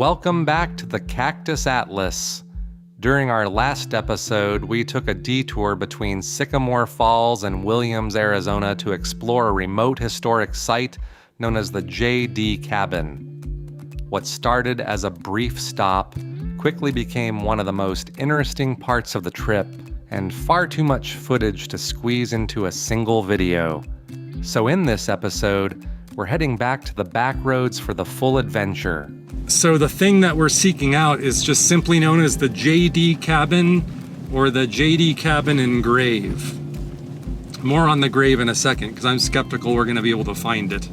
Welcome back to the Cactus Atlas. During our last episode, we took a detour between Sycamore Falls and Williams, Arizona to explore a remote historic site known as the J.D. Cabin. What started as a brief stop quickly became one of the most interesting parts of the trip, and far too much footage to squeeze into a single video. So in this episode, we're heading back to the backroads for the full adventure. So the thing that we're seeking out is just simply known as the J.D. Cabin or the J.D. Cabin and Grave. More on the grave in a second because I'm skeptical we're going to be able to find it.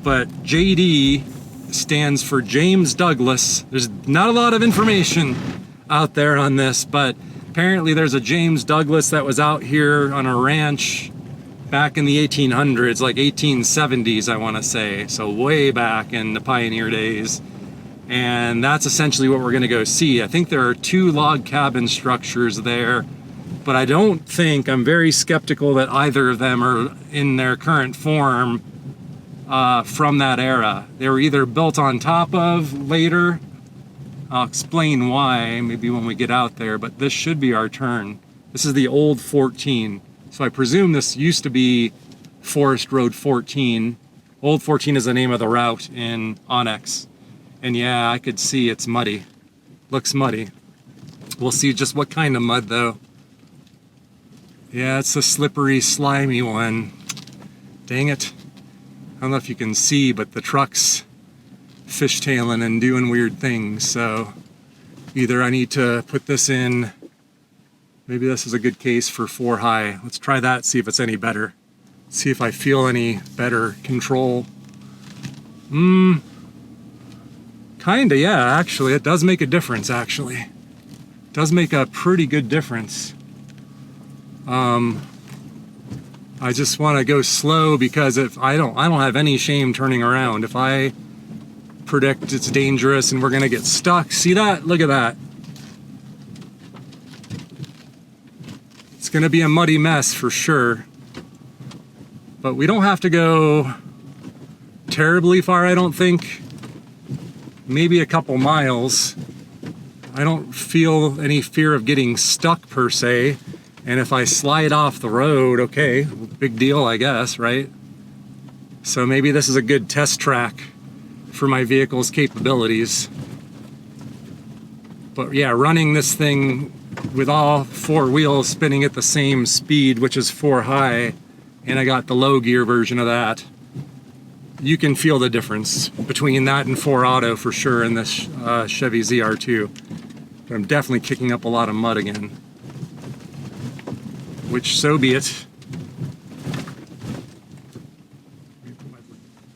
But J.D. stands for James Douglas. There's not a lot of information out there on this, but apparently there's a James Douglas that was out here on a ranch back in the 1800s, like 1870s, I want to say. So way back in the pioneer days. And that's essentially what we're going to go see. I think there are 2 log cabin structures there, but I'm very skeptical that either of them are in their current form from that era. They were either built on top of later. I'll explain why maybe when we get out there, but this should be our turn. This is the old 14. So I presume this used to be Forest Road 14. Old 14 is the name of the route in OnX. And yeah, I could see it's muddy. Looks muddy. We'll see just what kind of mud though. Yeah, it's a slippery, slimy one. Dang it. I don't know if you can see, but the truck's fishtailing and doing weird things. So either I need to put this in. Maybe this is a good case for 4 high. Let's try that, see if it's any better. See if I feel any better control. Kinda, yeah, actually. It does make a difference, actually. It does make a pretty good difference. I just want to go slow because if I don't have any shame turning around. If I predict it's dangerous and we're gonna get stuck, see that? Look at that. It's gonna be a muddy mess for sure. But we don't have to go terribly far, I don't think. Maybe a couple miles. I don't feel any fear of getting stuck per se. And if I slide off the road, okay, big deal, I guess, right? So maybe this is a good test track for my vehicle's capabilities. But yeah, running this thing with all 4 wheels spinning at the same speed, which is 4 high, and I got the low gear version of that. You can feel the difference between that and 4 auto for sure in this Chevy ZR2. But I'm definitely kicking up a lot of mud again. Which, so be it.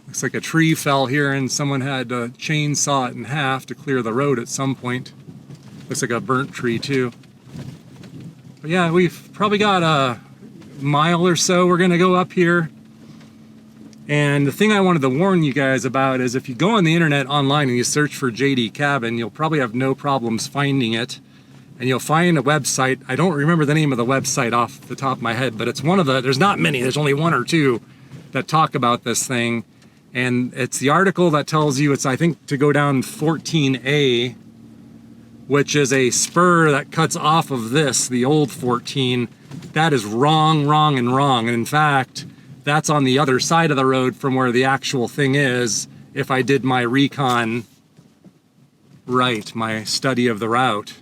Looks like a tree fell here and someone had to chainsaw it in half to clear the road at some point. Looks like a burnt tree too. But yeah, we've probably got a mile or so we're gonna go up here. And the thing I wanted to warn you guys about is if you go on the internet online and you search for J.D. Cabin, you'll probably have no problems finding it. And you'll find a website. I don't remember the name of the website off the top of my head, but it's one of the, there's not many, there's only 1 or 2 that talk about this thing. And it's the article that tells you it's, I think, to go down 14A, which is a spur that cuts off of this, the old 14. That is wrong, wrong, and wrong. And in fact, that's on the other side of the road from where the actual thing is, if I did my recon right, my study of the route.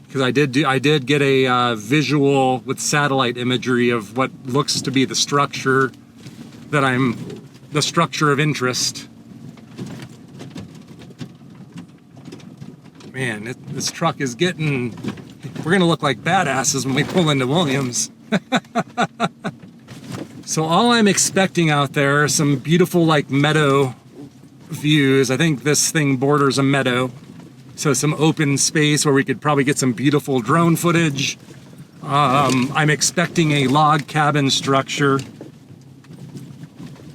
Because I did get a visual with satellite imagery of what looks to be the structure the structure of interest. Man, this truck is getting, we're gonna look like badasses when we pull into Williams. So all I'm expecting out there are some beautiful like meadow views. I think this thing borders a meadow. So some open space where we could probably get some beautiful drone footage. I'm expecting a log cabin structure.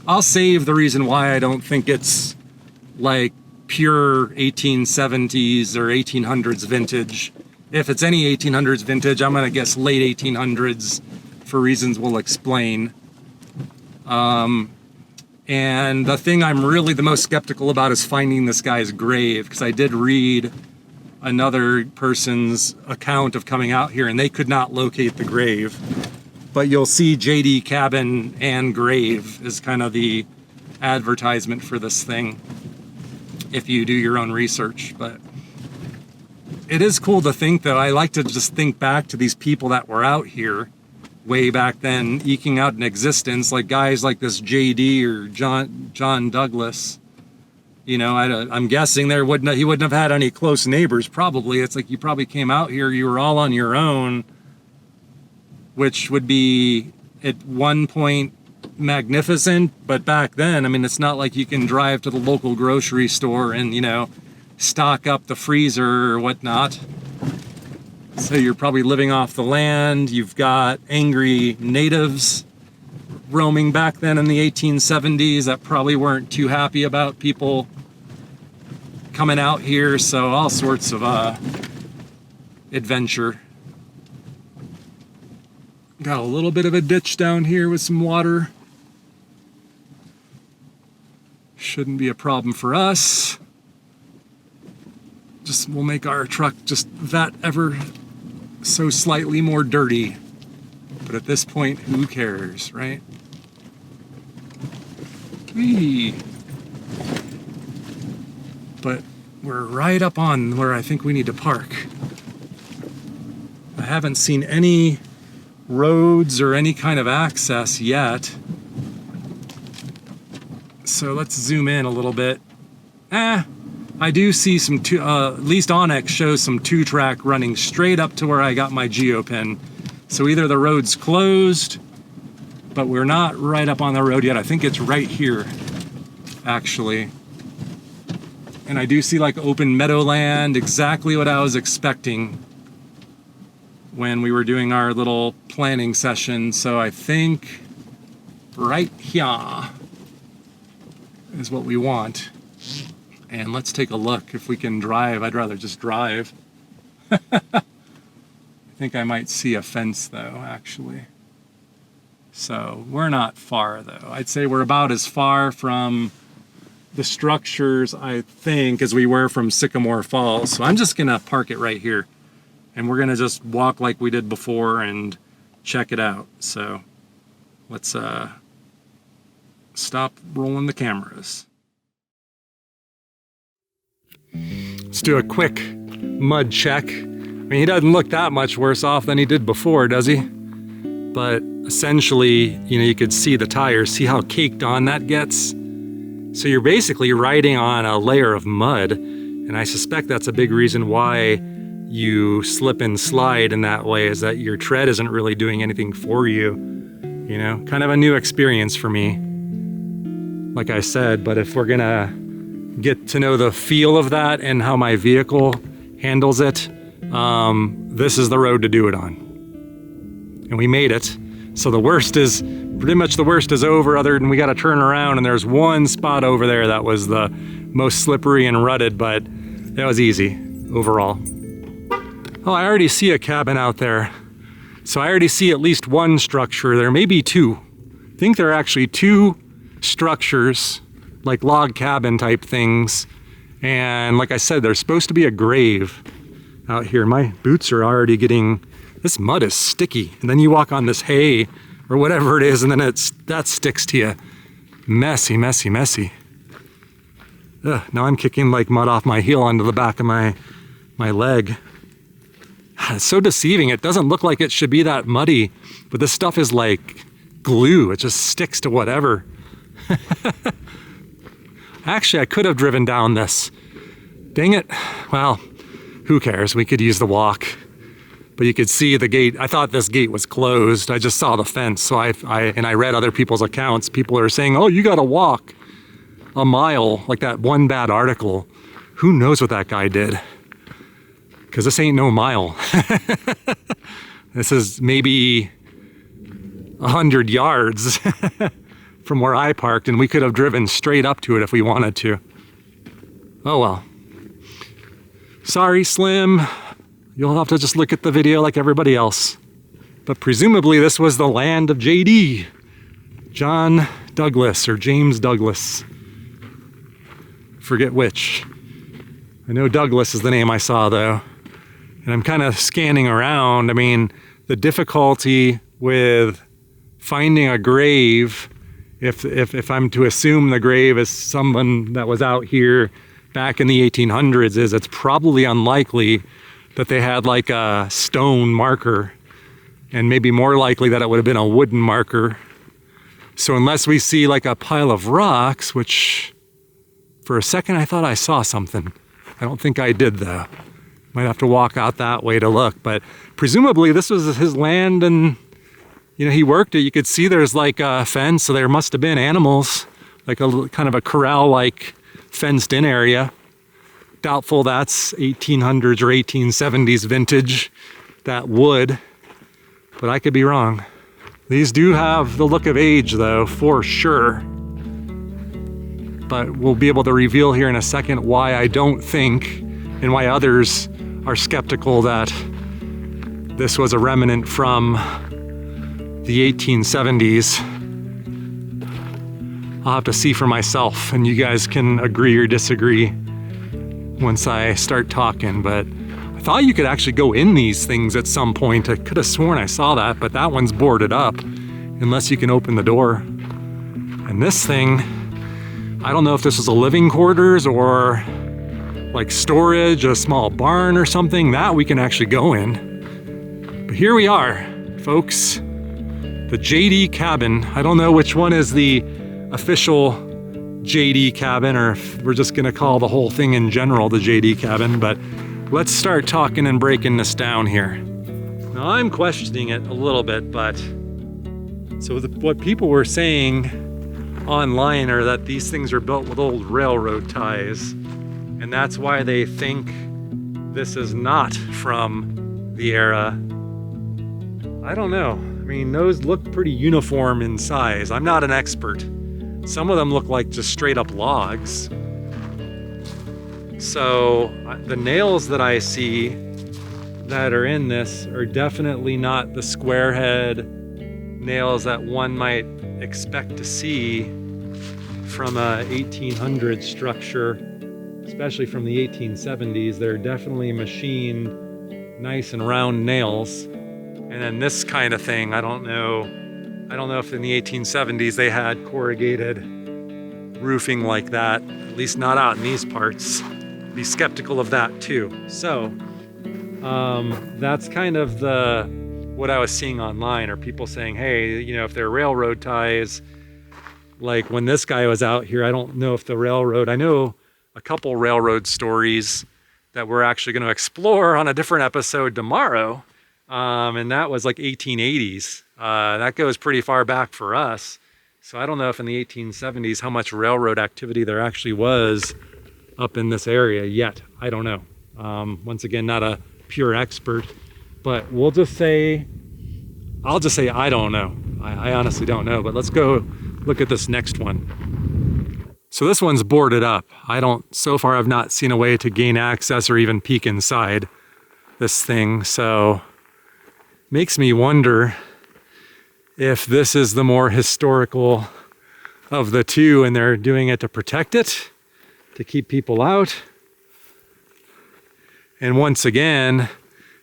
I'll save the reason why I don't think it's like pure 1870s or 1800s vintage. If it's any 1800s vintage, I'm gonna guess late 1800s for reasons we'll explain. And the thing I'm really the most skeptical about is finding this guy's grave, because I did read another person's account of coming out here and they could not locate the grave. But you'll see JD cabin and grave is kind of the advertisement for this thing if you do your own research. But it is cool to think, though. I like to just think back to these people that were out here way back then, eking out an existence, like guys like this JD or John Douglas. You know, I'm guessing he wouldn't have had any close neighbors, probably. It's like you probably came out here, you were all on your own, which would be at one point magnificent, but back then, I mean, it's not like you can drive to the local grocery store and, you know, stock up the freezer or whatnot. So you're probably living off the land. You've got angry natives roaming back then in the 1870s that probably weren't too happy about people coming out here. So all sorts of adventure. Got a little bit of a ditch down here with some water. Shouldn't be a problem for us. Just we'll make our truck just that ever so slightly more dirty. But at this point, who cares, right? Whee! But we're right up on where I think we need to park. I haven't seen any roads or any kind of access yet. So let's zoom in a little bit. I do see some at least OnX shows some 2-track running straight up to where I got my geopin. So either the road's closed, but we're not right up on the road yet. I think it's right here, actually. And I do see like open meadowland, exactly what I was expecting when we were doing our little planning session. So I think right here is what we want. And let's take a look if we can drive. I'd rather just drive. I think I might see a fence though, actually. So we're not far though. I'd say we're about as far from the structures, I think, as we were from Sycamore Falls. So I'm just gonna park it right here. And we're gonna just walk like we did before and check it out. So let's stop rolling the cameras. Let's do a quick mud check. I mean, he doesn't look that much worse off than he did before, does he? But essentially, you know, you could see the tires, see how caked on that gets? So you're basically riding on a layer of mud, and I suspect that's a big reason why you slip and slide in that way, is that your tread isn't really doing anything for you. You know, kind of a new experience for me, like I said. But if we're gonna get to know the feel of that and how my vehicle handles it, this is the road to do it on. And we made it. So pretty much the worst is over, other than we got to turn around, and there's one spot over there that was the most slippery and rutted, but that was easy overall. Oh, I already see a cabin out there. So I already see at least one structure. There may be two. I think there are actually two structures, like log cabin type things. And like I said, there's supposed to be a grave out here. My boots are already getting, this mud is sticky. And then you walk on this hay or whatever it is, and then that sticks to you. Messy, messy, messy. Ugh, now I'm kicking like mud off my heel onto the back of my leg. It's so deceiving. It doesn't look like it should be that muddy, but this stuff is like glue. It just sticks to whatever. Actually, I could have driven down this. Dang it. Well, who cares? We could use the walk. But you could see the gate. I thought this gate was closed. I just saw the fence. So I read other people's accounts. People are saying, oh, you got to walk a mile, like that one bad article. Who knows what that guy did? Because this ain't no mile. This is maybe 100 yards from where I parked, and we could have driven straight up to it if we wanted to. Oh well. Sorry, Slim. You'll have to just look at the video like everybody else. But presumably this was the land of JD. John Douglas or James Douglas. Forget which. I know Douglas is the name I saw though. And I'm kind of scanning around. I mean, the difficulty with finding a grave, if I'm to assume the grave is someone that was out here back in the 1800s, is it's probably unlikely that they had like a stone marker, and maybe more likely that it would have been a wooden marker. So unless we see like a pile of rocks, which for a second I thought I saw something. I don't think I did though. Might have to walk out that way to look, but presumably this was his land and he worked it. You could see there's like a fence, so there must have been animals, like a kind of a corral-like fenced in area. Doubtful that's 1800s or 1870s vintage, that wood, but I could be wrong. These do have the look of age though, for sure. But we'll be able to reveal here in a second why I don't think, and why others are skeptical that this was a remnant from the 1870s. I'll have to see for myself, and you guys can agree or disagree once I start talking, but I thought you could actually go in these things at some point. I could have sworn I saw that, but that one's boarded up unless you can open the door. And this thing, I don't know if this was a living quarters or like storage, a small barn or something, that we can actually go in. But here we are, folks. The JD cabin. I don't know which one is the official JD cabin, or if we're just gonna call the whole thing in general the JD cabin, but let's start talking and breaking this down here. Now I'm questioning it a little bit, but so what people were saying online are that these things are built with old railroad ties, and that's why they think this is not from the era. I don't know. I mean, those look pretty uniform in size. I'm not an expert. Some of them look like just straight up logs. So the nails that I see that are in this are definitely not the square head nails that one might expect to see from a 1800 structure, especially from the 1870s. They're definitely machined, nice and round nails. And then this kind of thing, I don't know if in the 1870s they had corrugated roofing like that, at least not out in these parts. Be skeptical of that too. So that's kind of what I was seeing online, are people saying, hey, if they're railroad ties, like when this guy was out here, I don't know if the railroad, I know a couple railroad stories that we're actually going to explore on a different episode tomorrow. And that was like 1880s. That goes pretty far back for us. So I don't know if in the 1870s how much railroad activity there actually was up in this area yet. I don't know. Once again, not a pure expert, but I'll just say I don't know. I honestly don't know, but let's go look at this next one. So this one's boarded up. So far I've not seen a way to gain access or even peek inside this thing. So makes me wonder if this is the more historical of the two and they're doing it to protect it, to keep people out. And once again,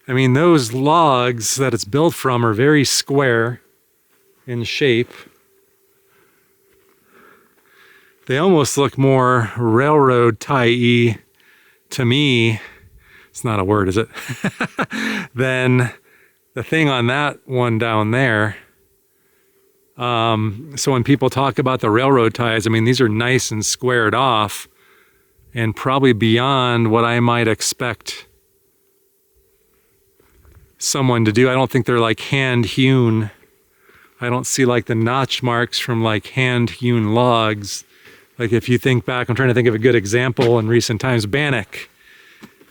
I mean, those logs that it's built from are very square in shape. They almost look more railroad tie-y to me. It's not a word, is it? Than the thing on that one down there. So when people talk about the railroad ties, I mean, these are nice and squared off and probably beyond what I might expect someone to do. I don't think they're like hand hewn. I don't see like the notch marks from like hand hewn logs. Like if you think back, I'm trying to think of a good example in recent times, Bannock,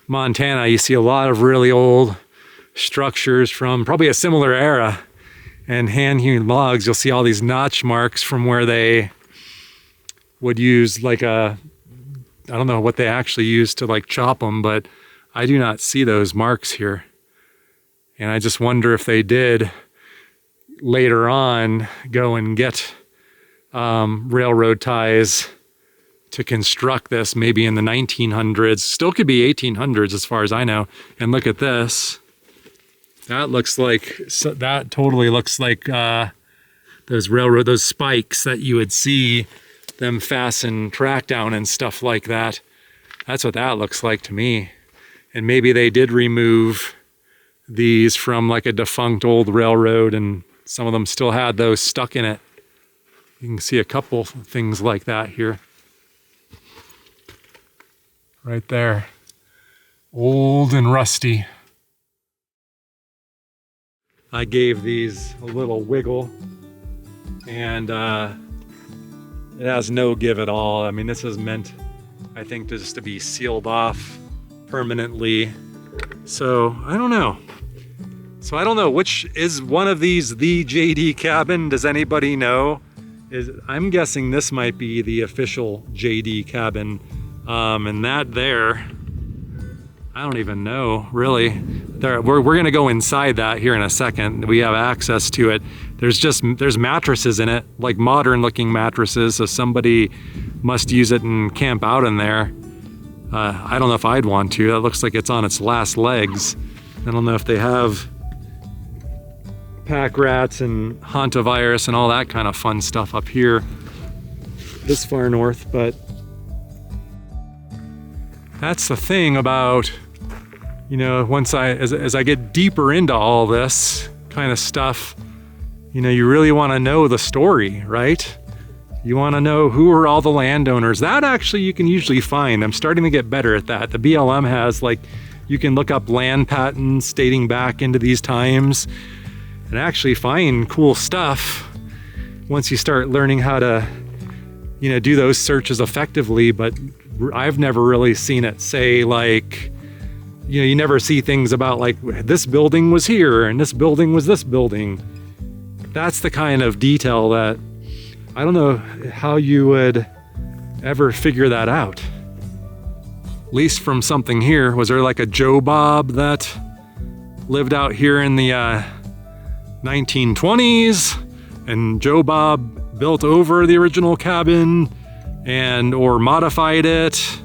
Montana, you see a lot of really old structures from probably a similar era, and hand-hewn logs, you'll see all these notch marks from where they would use like I don't know what they actually used to like chop them, but I do not see those marks here. And I just wonder if they did later on go and get railroad ties to construct this, maybe in the 1900s. Still could be 1800s as far as I know. And look at this. That looks like, that totally looks like those spikes that you would see them fasten track down and stuff like that. That's what that looks like to me. And maybe they did remove these from like a defunct old railroad, and some of them still had those stuck in it. You can see a couple things like that here. Right there. Old and rusty. I gave these a little wiggle, and it has no give at all. I mean, this is meant, I think, just to be sealed off permanently. So I don't know. Which is one of these the JD cabin? Does anybody know? I'm guessing this might be the official JD cabin. And that there, I don't even know, really. We're gonna go inside that here in a second. We have access to it. There's mattresses in it, like modern looking mattresses, so somebody must use it and camp out in there. I don't know if I'd want to. That looks like it's on its last legs. I don't know if they have pack rats and hantavirus and all that kind of fun stuff up here this far north, but that's the thing about, you know, as I get deeper into all this kind of stuff, you know, you really want to know the story, right? You want to know who are all the landowners. That actually you can usually find. I'm starting to get better at that. The BLM has, like, you can look up land patents dating back into these times and actually find cool stuff once you start learning how to, you know, do those searches effectively. But I've never really seen it say, like, you know, you never see things about like this building was here and this building was this building. That's the kind of detail that I don't know how you would ever figure that out. At least from something here. Was there like a Joe Bob that lived out here in the 1920s, and Joe Bob built over the original cabin or modified it?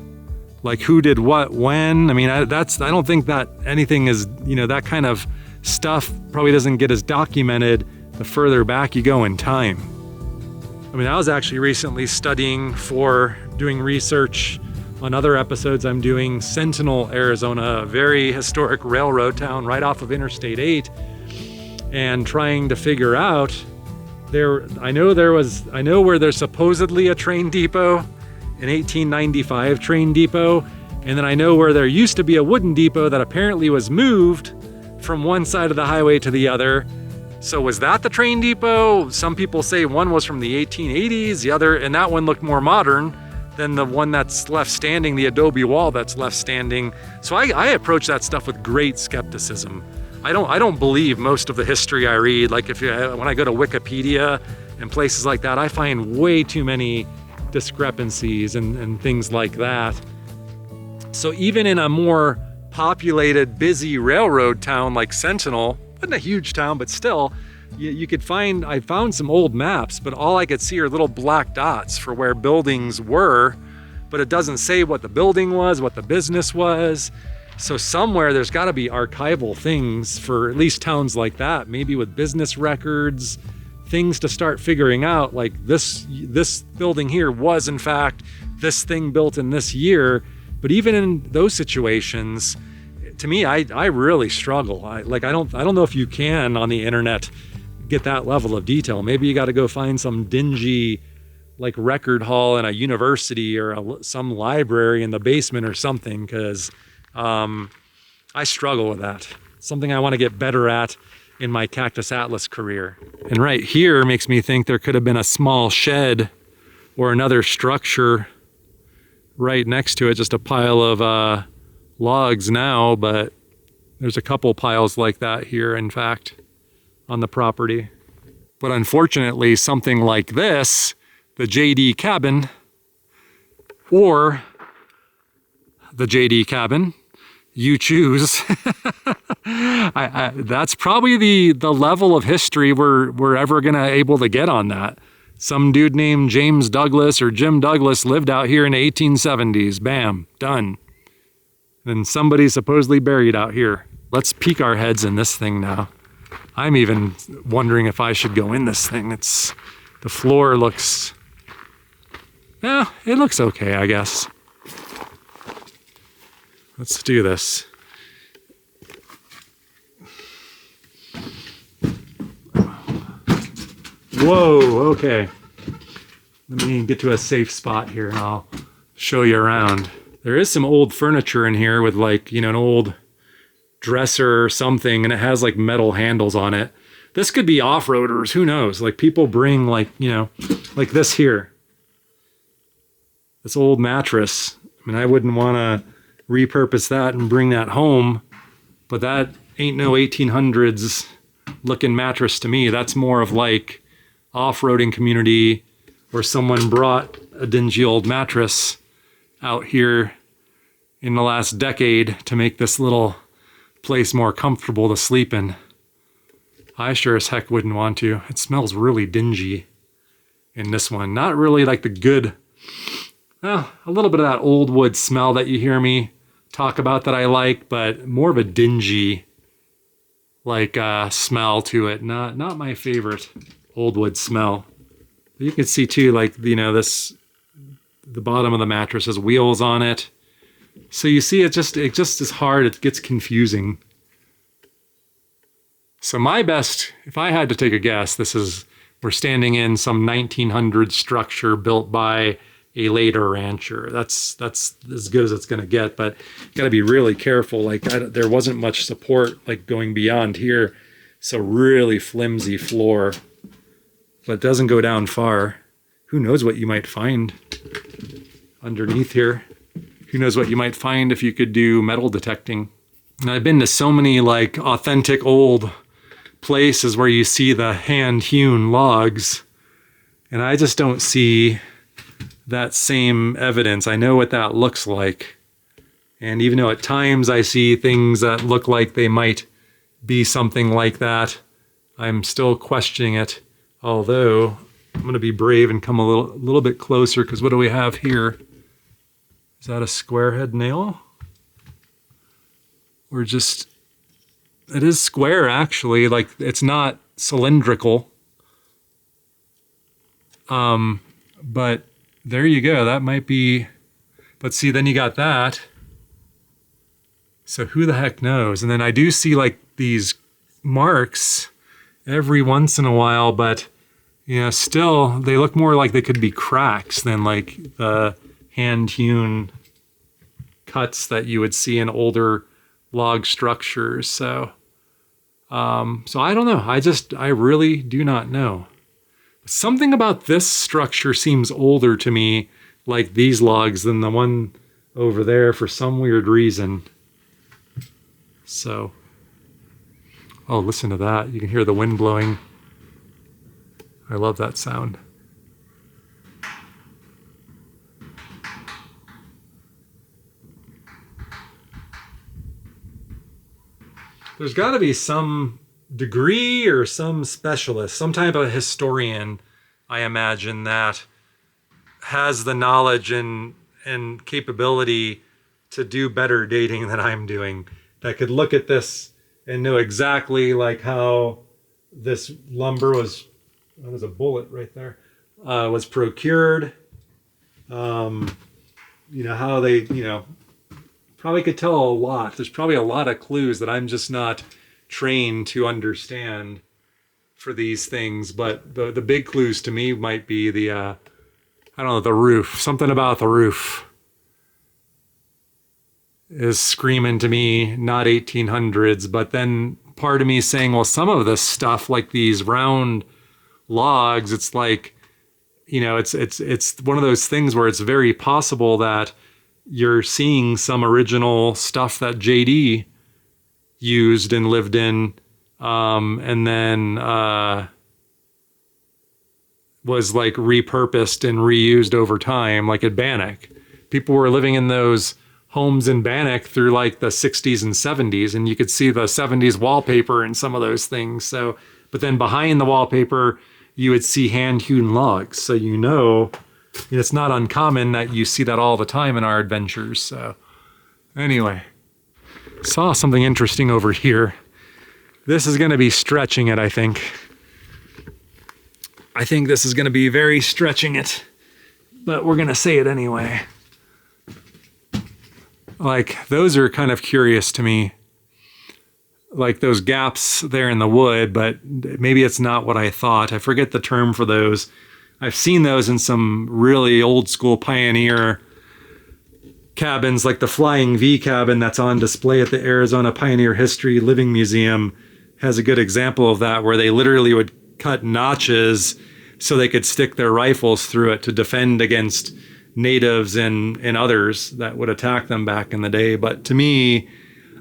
Like, who did what when? I mean, I don't think that anything is, you know, that kind of stuff probably doesn't get as documented the further back you go in time. I mean, I was actually recently studying for doing research on other episodes I'm doing, Sentinel, Arizona, a very historic railroad town right off of Interstate 8, and trying to figure out I know where there's supposedly a train depot, an 1895 train depot, and then I know where there used to be a wooden depot that apparently was moved from one side of the highway to the other. So was that the train depot? Some people say one was from the 1880s, the other, and that one looked more modern than the one that's left standing, the adobe wall that's left standing. So I approach that stuff with great skepticism. I don't believe most of the history I read. Like when I go to Wikipedia and places like that, I find way too many discrepancies and things like that. So even in a more populated, busy railroad town like Sentinel, wasn't a huge town, but still, you could find, I found some old maps, but all I could see are little black dots for where buildings were, but it doesn't say what the building was, what the business was. So somewhere there's got to be archival things for at least towns like that, maybe with business records, things to start figuring out, like this building here was in fact this thing built in this year. But even in those situations, to me, I really struggle. I don't know if you can on the internet get that level of detail. Maybe you got to go find some dingy like record hall in a university or some library in the basement or something, because I struggle with that. Something I want to get better at in my Cactus Atlas career. And right here makes me think there could have been a small shed or another structure right next to it, just a pile of logs now, but there's a couple piles like that here, in fact, on the property. But unfortunately, something like this, the JD cabin, or the JD cabin, you choose. That's probably the level of history we're ever gonna able to get on that. Some dude named James Douglas or Jim Douglas lived out here in the 1870s. Bam, done. And somebody's supposedly buried out here. Let's peek our heads in this thing now. I'm even wondering if I should go in this thing. The floor looks, yeah, it looks okay, I guess. Let's do this. Whoa, okay. Let me get to a safe spot here and I'll show you around. There is some old furniture in here with like, an old dresser or something, and it has like metal handles on it. This could be off-roaders, who knows? Like people bring like, like this here. This old mattress. I mean, I wouldn't want to repurpose that and bring that home, but that ain't no 1800s looking mattress to me. That's more of like off-roading community where someone brought a dingy old mattress out here in the last decade to make this little place more comfortable to sleep in. I sure as heck wouldn't want to. It smells really dingy in this one. Not really like the good, well, a little bit of that old wood smell that you hear me talk about that I like, but more of a dingy like smell to it. Not my favorite old wood smell. You can see too, like, the bottom of the mattress has wheels on it. So you see, it just is hard. It gets confusing. So my best, if I had to take a guess, we're standing in some 1900 structure built by a later rancher. That's as good as it's going to get, but you got to be really careful. Like there wasn't much support like going beyond here. So really flimsy floor, but it doesn't go down far. Who knows what you might find underneath here? Who knows what you might find if you could do metal detecting? And I've been to so many like authentic old places where you see the hand-hewn logs, and I just don't see that same evidence. I know what that looks like. And even though at times I see things that look like they might be something like that, I'm still questioning it. Although I'm going to be brave and come a little bit closer, because what do we have here? Is that a square head nail? Or just, it is square actually, like it's not cylindrical. But there you go, that might be, but see, then you got that. So who the heck knows? And then I do see like these marks every once in a while, but still they look more like they could be cracks than like the hand-hewn cuts that you would see in older log structures. So I don't know. I really do not know. Something about this structure seems older to me, like these logs, than the one over there for some weird reason. So, oh, listen to that. You can hear the wind blowing. I love that sound. There's got to be some degree or some specialist, some type of historian, I imagine, that has the knowledge and capability to do better dating than I'm doing, that could look at this and know exactly like how this lumber was, oh, there's a bullet right there, was procured, how they, probably could tell a lot. There's probably a lot of clues that I'm just not trained to understand for these things. But the big clues to me might be the roof. Something about the roof is screaming to me, not 1800s. But then part of me is saying, well, some of this stuff, like these round logs, it's like, it's one of those things where it's very possible that you're seeing some original stuff that JD used and lived in, and then was like repurposed and reused over time, like at Bannock. People were living in those homes in Bannock through like the 60s and 70s, and you could see the 70s wallpaper and some of those things. So, but then behind the wallpaper, you would see hand-hewn logs. So it's not uncommon that you see that all the time in our adventures. So anyway, saw something interesting over here. This is going to be stretching it, I think. I think this is going to be very stretching it, but we're going to say it anyway. Like, those are kind of curious to me. Like those gaps there in the wood, but maybe it's not what I thought. I forget the term for those. I've seen those in some really old school pioneer cabins, like the Flying V cabin that's on display at the Arizona Pioneer History Living Museum has a good example of that, where they literally would cut notches so they could stick their rifles through it to defend against natives and others that would attack them back in the day. But to me,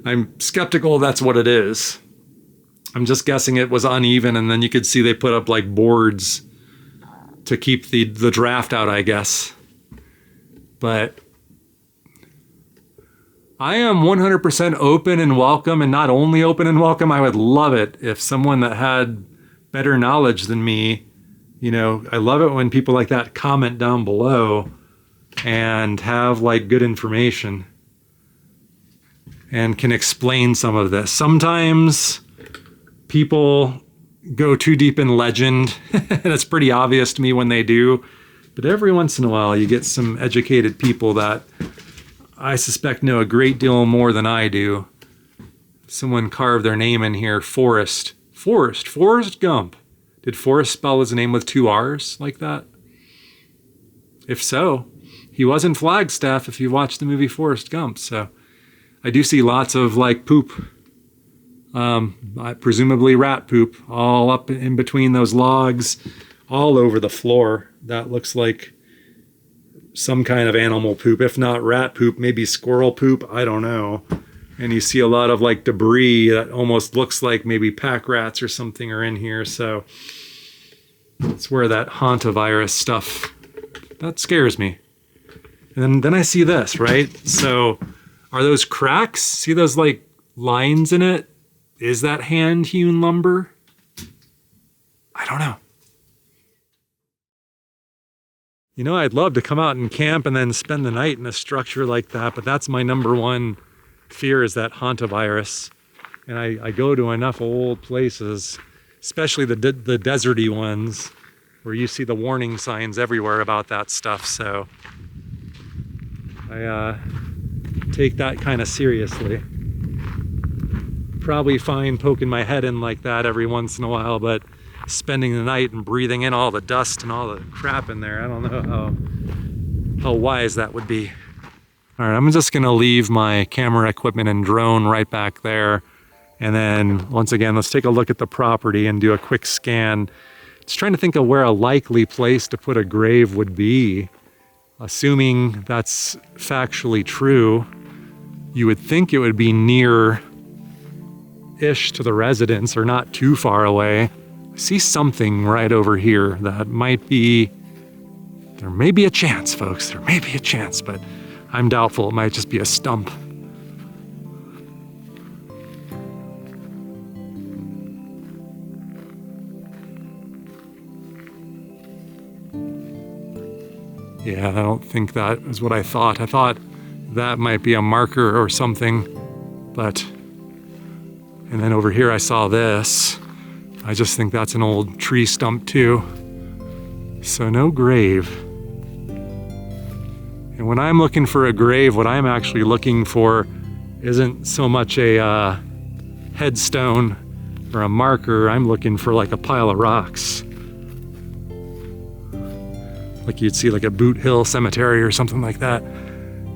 I'm skeptical that's what it is. I'm just guessing it was uneven, and then you could see they put up like boards to keep the draft out, I guess. But I am 100% open and welcome, and not only open and welcome, I would love it if someone that had better knowledge than me, I love it when people like that comment down below and have like good information and can explain some of this. Sometimes people go too deep in legend. That's pretty obvious to me when they do. But every once in a while, you get some educated people that I suspect know a great deal more than I do. Someone carved their name in here, Forrest Gump. Did Forrest spell his name with 2 R's like that? If so, he was in Flagstaff if you watched the movie Forrest Gump. So I do see lots of like poop, presumably rat poop, all up in between those logs, all over the floor. That looks like some kind of animal poop, if not rat poop, maybe squirrel poop, I don't know. And you see a lot of like debris that almost looks like maybe pack rats or something are in here. So it's where that hantavirus stuff, that scares me. And then I see this, right? So are those cracks? See those like lines in it? Is that hand-hewn lumber? I don't know. I'd love to come out and camp and then spend the night in a structure like that, but that's my number one fear, is that hantavirus. And I go to enough old places, especially the deserty ones, where you see the warning signs everywhere about that stuff. So I take that kind of seriously. Probably fine poking my head in like that every once in a while, but spending the night and breathing in all the dust and all the crap in there, I don't know how wise that would be. All right, I'm just gonna leave my camera equipment and drone right back there. And then once again, let's take a look at the property and do a quick scan. Just trying to think of where a likely place to put a grave would be. Assuming that's factually true, you would think it would be near-ish to the residence or not too far away. I see something right over here that might be, there may be a chance, folks, there may be a chance, but I'm doubtful. It might just be a stump. Yeah, I don't think that is what I thought. I thought that might be a marker or something, but, and then over here I saw this. I just think that's an old tree stump too. So no grave. And when I'm looking for a grave, what I'm actually looking for isn't so much a headstone or a marker. I'm looking for like a pile of rocks. Like you'd see like a Boot Hill Cemetery or something like that.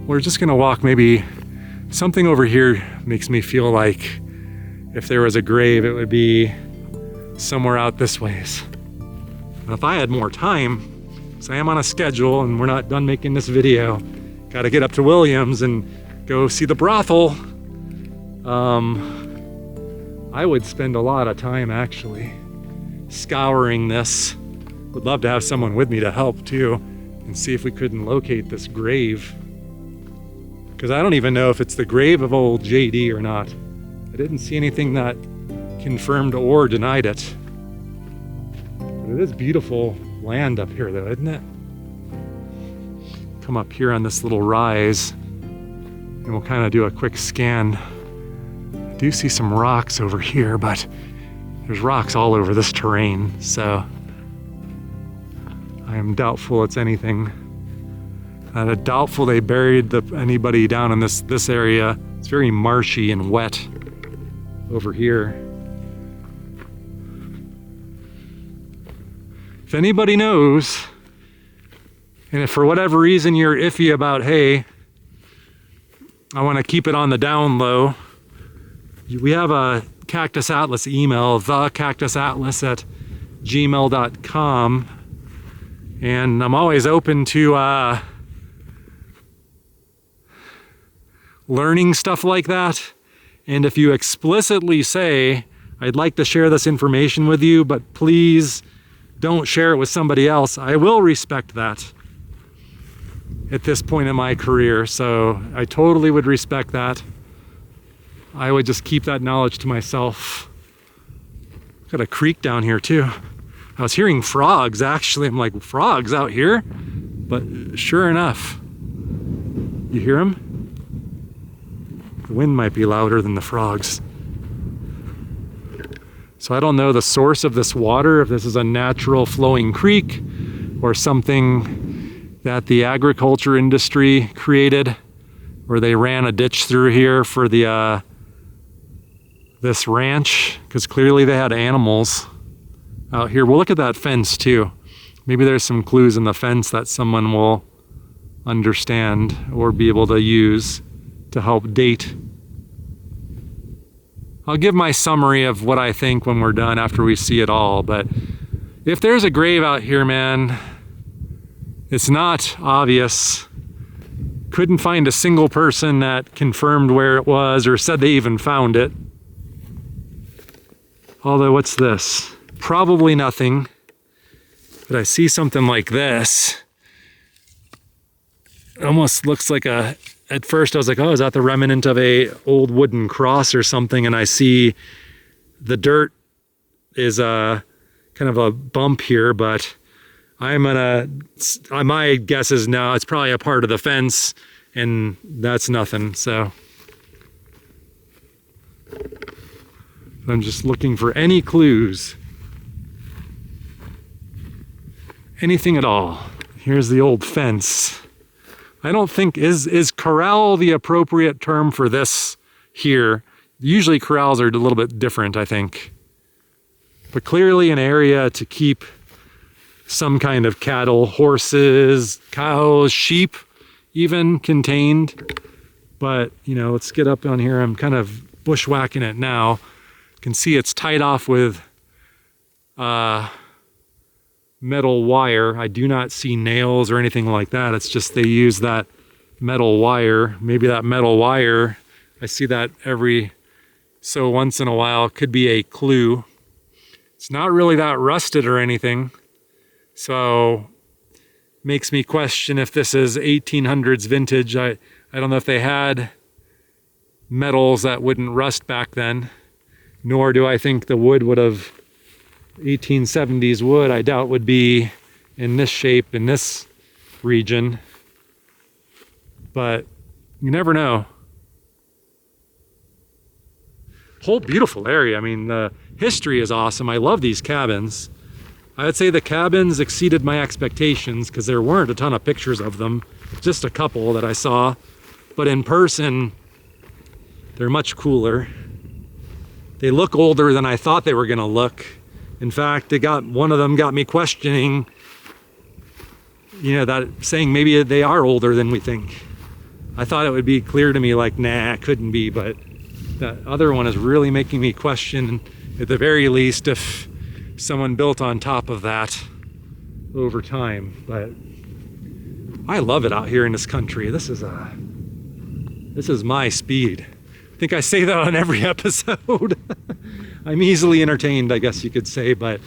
We're just gonna walk maybe, something over here makes me feel like if there was a grave, it would be somewhere out this ways. But if I had more time, so I am on a schedule and we're not done making this video, gotta get up to Williams and go see the brothel. I would spend a lot of time actually scouring this. Would love to have someone with me to help too and see if we couldn't locate this grave. Because I don't even know if it's the grave of old JD or not. I didn't see anything that confirmed or denied it. But It is beautiful land up here though, isn't it? Come up here on this little rise and we'll kind of do a quick scan. I do see some rocks over here, but there's rocks all over this terrain, so I am doubtful it's anything. I'm doubtful they buried anybody down in this area. It's very marshy and wet over here. If anybody knows, and if for whatever reason you're iffy about, hey, I want to keep it on the down low, we have a Cactus Atlas email, thecactusatlas@gmail.com, and I'm always open to learning stuff like that. And if you explicitly say, I'd like to share this information with you, but please don't share it with somebody else, I will respect that at this point in my career. So I totally would respect that. I would just keep that knowledge to myself. Got a creek down here too. I was hearing frogs actually. I'm like, frogs out here? But sure enough, you hear them? The wind might be louder than the frogs. So I don't know the source of this water, if this is a natural flowing creek or something that the agriculture industry created, or they ran a ditch through here for the this ranch, because clearly they had animals out here. We'll look at that fence too. Maybe there's some clues in the fence that someone will understand or be able to use to help date. I'll give my summary of what I think when we're done after we see it all, but if there's a grave out here, man, it's not obvious. Couldn't find a single person that confirmed where it was or said they even found it. Although, what's this? Probably nothing, but I see something like this. It almost looks like at first I was like, oh, is that the remnant of a old wooden cross or something? And I see the dirt is kind of a bump here, but my guess is no, it's probably a part of the fence and that's nothing. So I'm just looking for any clues, anything at all. Here's the old fence. I don't think, is corral the appropriate term for this here? Usually corrals are a little bit different, I think. But clearly an area to keep some kind of cattle, horses, cows, sheep, even contained. But, you know, let's get up on here. I'm kind of bushwhacking it now. You can see it's tied off with metal wire. I do not see nails or anything like that. It's just they use that metal wire. Maybe that metal wire, I see that every so once in a while, could be a clue. It's not really that rusted or anything, so makes me question if this is 1800s vintage. I don't know if they had metals that wouldn't rust back then, nor do I think the wood would have 1870s wood, I doubt would be in this shape in this region, but you never know. Whole beautiful area. I mean, the history is awesome. I love these cabins. I would say the cabins exceeded my expectations because there weren't a ton of pictures of them, just a couple that I saw, but in person they're much cooler. They look older than I thought they were gonna look. In fact, one of them got me questioning, you know, that saying maybe they are older than we think. I thought it would be clear to me like, nah, it couldn't be, but that other one is really making me question, at the very least, if someone built on top of that over time. But I love it out here in this country. This is my speed. I think I say that on every episode. I'm easily entertained, I guess you could say, but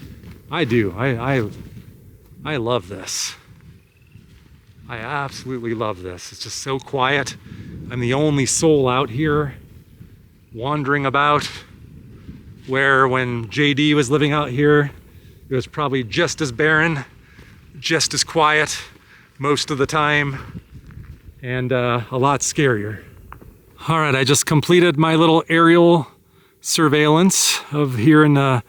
I do. I love this. I absolutely love this. It's just so quiet. I'm the only soul out here wandering about, where when JD was living out here, it was probably just as barren, just as quiet most of the time, and a lot scarier. All right, I just completed my little aerial surveillance of here in the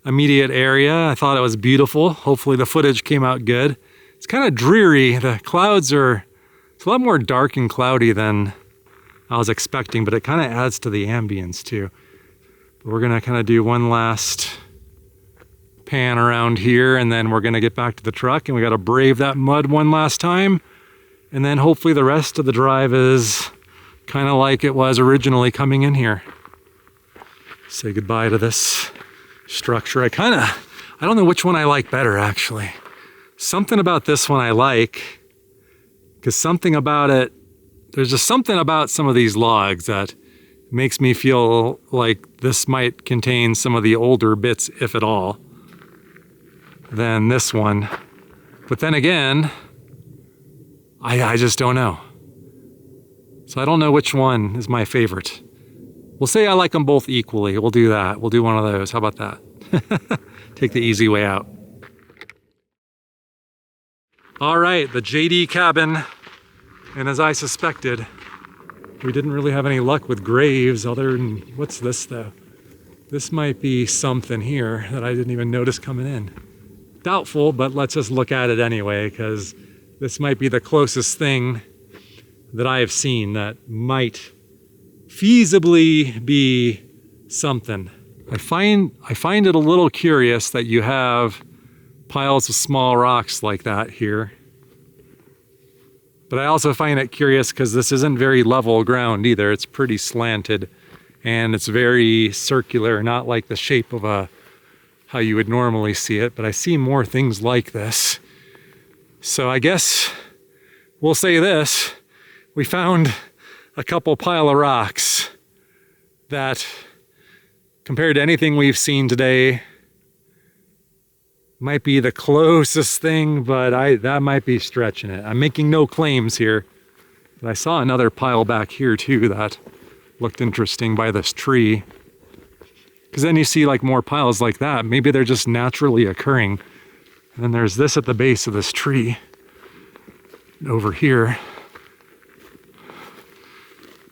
immediate area. I thought it was beautiful. Hopefully the footage came out good. It's kind of dreary. The clouds it's a lot more dark and cloudy than I was expecting, but it kind of adds to the ambience too. But we're gonna kind of do one last pan around here, and then we're gonna get back to the truck, and we gotta brave that mud one last time. And then hopefully the rest of the drive is kind of like it was originally coming in here. Say goodbye to this structure. I don't know which one I like better, actually. Something about this one I like, because something about it, there's just something about some of these logs that makes me feel like this might contain some of the older bits, if at all, than this one. But then again, I just don't know. So I don't know which one is my favorite. We'll say I like them both equally. We'll do that. We'll do one of those. How about that? Take the easy way out. All right, the JD cabin. And as I suspected, we didn't really have any luck with graves other than, what's this though? This might be something here that I didn't even notice coming in. Doubtful, but let's just look at it anyway, because this might be the closest thing that I have seen that might feasibly be something. I find it a little curious that you have piles of small rocks like that here. But I also find it curious because this isn't very level ground either. It's pretty slanted and it's very circular, not like the shape of how you would normally see it, but I see more things like this. So I guess we'll say this. We found a couple pile of rocks that, compared to anything we've seen today, might be the closest thing, but that might be stretching it. I'm making no claims here, but I saw another pile back here too that looked interesting by this tree. Because then you see like more piles like that. Maybe they're just naturally occurring. And then there's this at the base of this tree over here.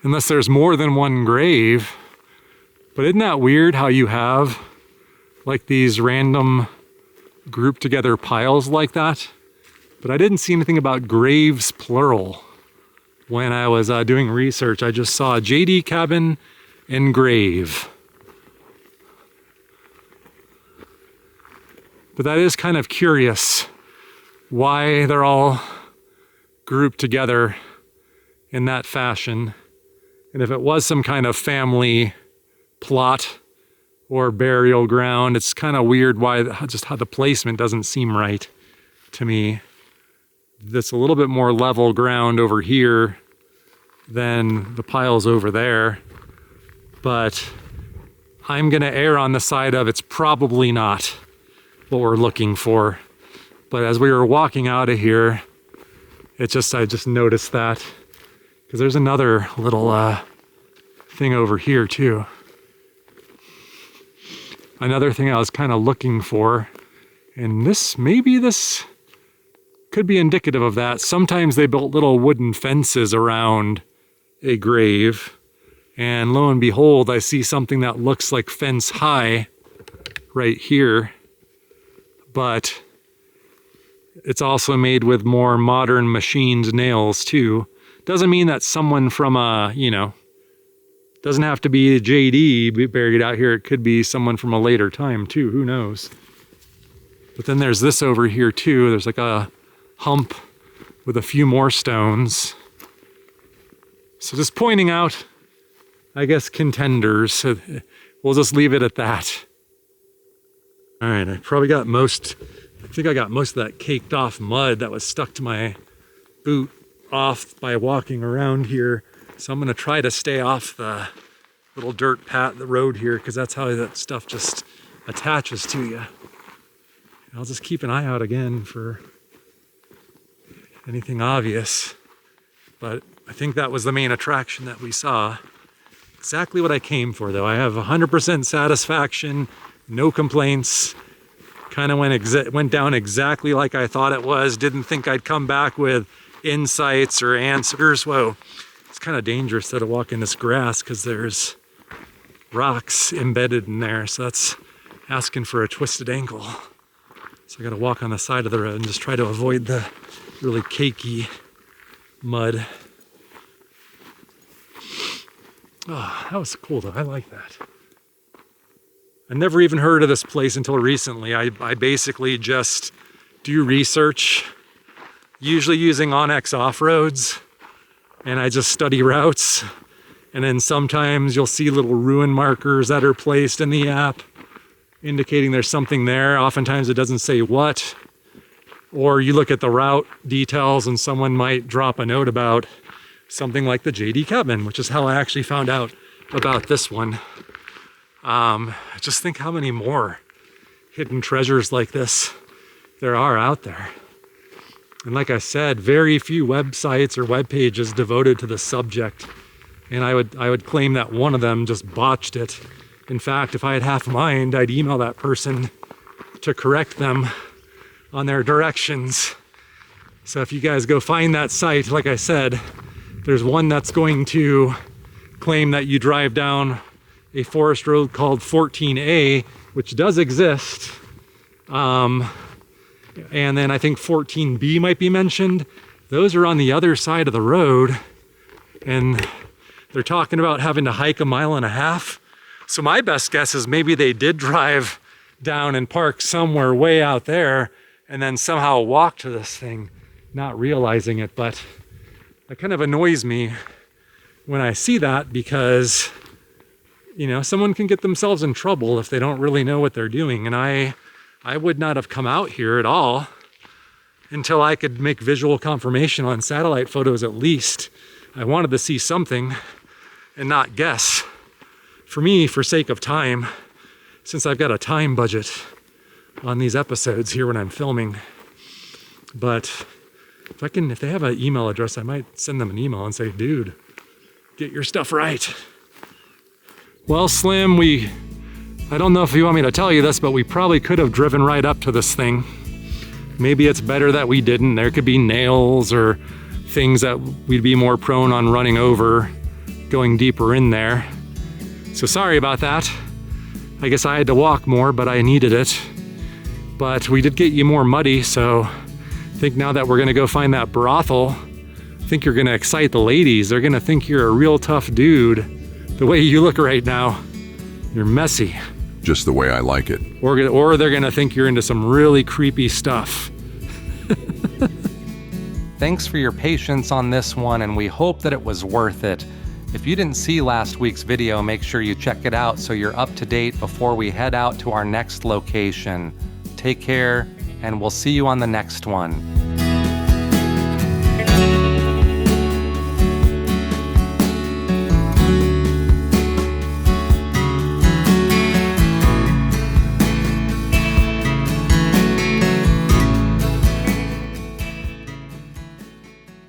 Unless there's more than one grave. But isn't that weird how you have like these random grouped together piles like that? But I didn't see anything about graves plural when I was doing research. I just saw JD cabin and grave. But that is kind of curious why they're all grouped together in that fashion. And if it was some kind of family plot or burial ground, it's kind of weird just how the placement doesn't seem right to me. That's a little bit more level ground over here than the piles over there. But I'm gonna err on the side of it's probably not what we're looking for. But as we were walking out of here, I just noticed that, because there's another little thing over here too. Another thing I was kind of looking for, and maybe this could be indicative of that. Sometimes they built little wooden fences around a grave, and lo and behold, I see something that looks like fence high right here, but it's also made with more modern machined nails too. Doesn't mean that someone from doesn't have to be a JD buried out here. It could be someone from a later time too, who knows? But then there's this over here too. There's like a hump with a few more stones. So just pointing out, I guess, contenders. We'll just leave it at that. All right, I think I got most of that caked off mud that was stuck to my boot off by walking around here. So I'm gonna try to stay off the little dirt path, the road here, because that's how that stuff just attaches to you. I'll just keep an eye out again for anything obvious. But I think that was the main attraction that we saw. Exactly what I came for though. I have 100% satisfaction, no complaints. Kind of went down exactly like I thought it was. Didn't think I'd come back with insights or answers. Whoa, it's kind of dangerous to walk in this grass because there's rocks embedded in there. So that's asking for a twisted ankle. So I got to walk on the side of the road and just try to avoid the really cakey mud. Oh, that was cool though. I like that. I never even heard of this place until recently. I basically just do research, usually using OnX Offroads, and I just study routes. And then sometimes you'll see little ruin markers that are placed in the app indicating there's something there. Oftentimes it doesn't say what. Or you look at the route details and someone might drop a note about something like the JD cabin, which is how I actually found out about this one. Just think how many more hidden treasures like this there are out there. And like I said, very few websites or web pages devoted to the subject. And I would claim that one of them just botched it. In fact, if I had half a mind, I'd email that person to correct them on their directions. So if you guys go find that site, like I said, there's one that's going to claim that you drive down a forest road called 14A, which does exist. And then I think 14B might be mentioned. Those are on the other side of the road. And they're talking about having to hike 1.5 miles. So my best guess is maybe they did drive down and park somewhere way out there and then somehow walk to this thing, not realizing it. But that kind of annoys me when I see that because, you know, someone can get themselves in trouble if they don't really know what they're doing. And I would not have come out here at all until I could make visual confirmation on satellite photos at least. I wanted to see something and not guess. For me, for sake of time, since I've got a time budget on these episodes here when I'm filming. But if they have an email address, I might send them an email and say, dude, get your stuff right. Well, Slim, I don't know if you want me to tell you this, but we probably could have driven right up to this thing. Maybe it's better that we didn't. There could be nails or things that we'd be more prone on running over, going deeper in there. So sorry about that. I guess I had to walk more, but I needed it. But we did get you more muddy, so I think now that we're gonna go find that brothel, I think you're gonna excite the ladies. They're gonna think you're a real tough dude. The way you look right now, you're messy. Just the way I like it. Or they're gonna think you're into some really creepy stuff. Thanks for your patience on this one, and we hope that it was worth it. If you didn't see last week's video, make sure you check it out so you're up to date before we head out to our next location. Take care, and we'll see you on the next one.